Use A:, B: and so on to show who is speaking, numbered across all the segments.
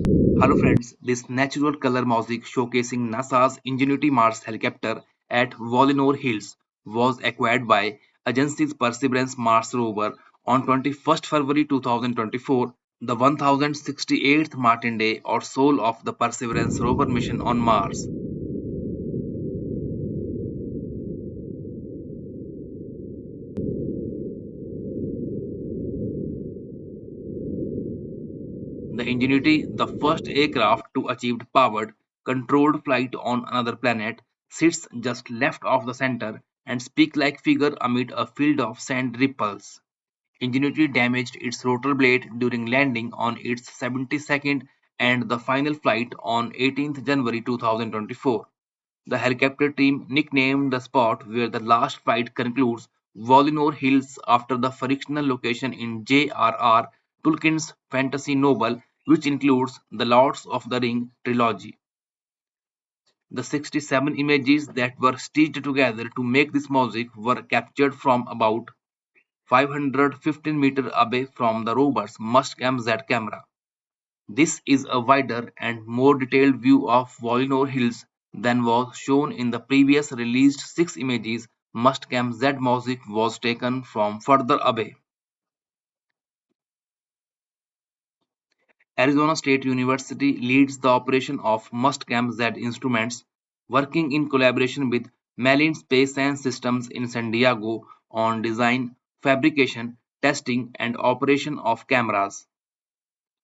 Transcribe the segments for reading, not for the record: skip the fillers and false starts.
A: Hello friends, this natural color mosaic showcasing NASA's Ingenuity Mars helicopter at Volinor Hills was acquired by agency's Perseverance Mars rover on 21st February 2024, the 1068th Martin day or soul of the Perseverance rover mission on Mars. The Ingenuity, the first aircraft to achieve powered, controlled flight on another planet, sits just left of the center and speak-like figure amid a field of sand ripples. Ingenuity damaged its rotor blade during landing on its 72nd and the final flight on 18th January 2024. The helicopter team nicknamed the spot where the last flight concludes Volinor Hills after the fictional location in J.R.R. Tolkien's fantasy novel, which includes the Lords of the Ring trilogy. The 67 images that were stitched together to make this mosaic were captured from about 515 meters away from the rover's Mustang Z camera. This is a wider and more detailed view of Volinor Hills than was shown in the previous released 6 images. Mustang Z mosaic was taken from further away. Arizona State University leads the operation of Mustang Z instruments, working in collaboration with Malin Space and Systems in San Diego on design, fabrication, testing, and operation of cameras.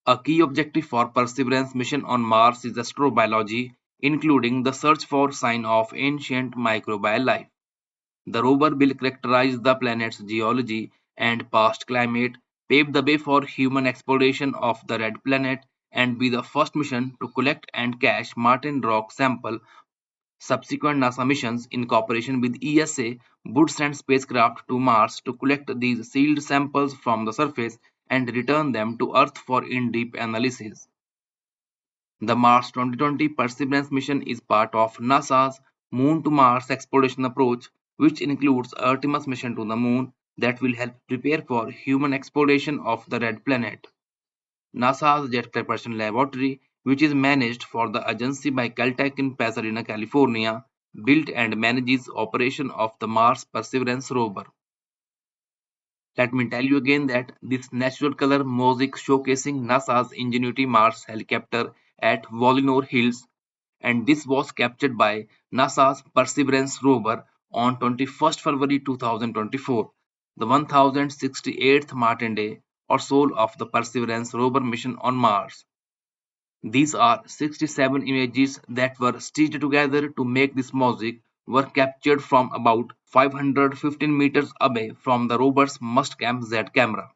A: A key objective for Perseverance mission on Mars is astrobiology, including the search for signs of ancient microbial life. The rover will characterize the planet's geology and past climate, pave the way for human exploration of the red planet, and be the first mission to collect and cache Martian rock sample. Subsequent NASA missions, in cooperation with ESA, would send spacecraft to Mars to collect these sealed samples from the surface and return them to Earth for in-depth analysis. The Mars 2020 Perseverance mission is part of NASA's Moon to Mars exploration approach, which includes Artemis mission to the Moon that will help prepare for human exploration of the Red Planet. NASA's Jet Preparation Laboratory, which is managed for the agency by Caltech in Pasadena, California, built and manages operation of the Mars Perseverance rover. Let me tell you again that this natural color mosaic showcasing NASA's Ingenuity Mars helicopter at Volinor Hills, and this was captured by NASA's Perseverance rover on 21st February 2024, the 1068th Martin day or soul of the Perseverance rover mission on Mars. These are 67 images that were stitched together to make this mosaic were captured from about 515 meters away from the rover's Mustang Z camera.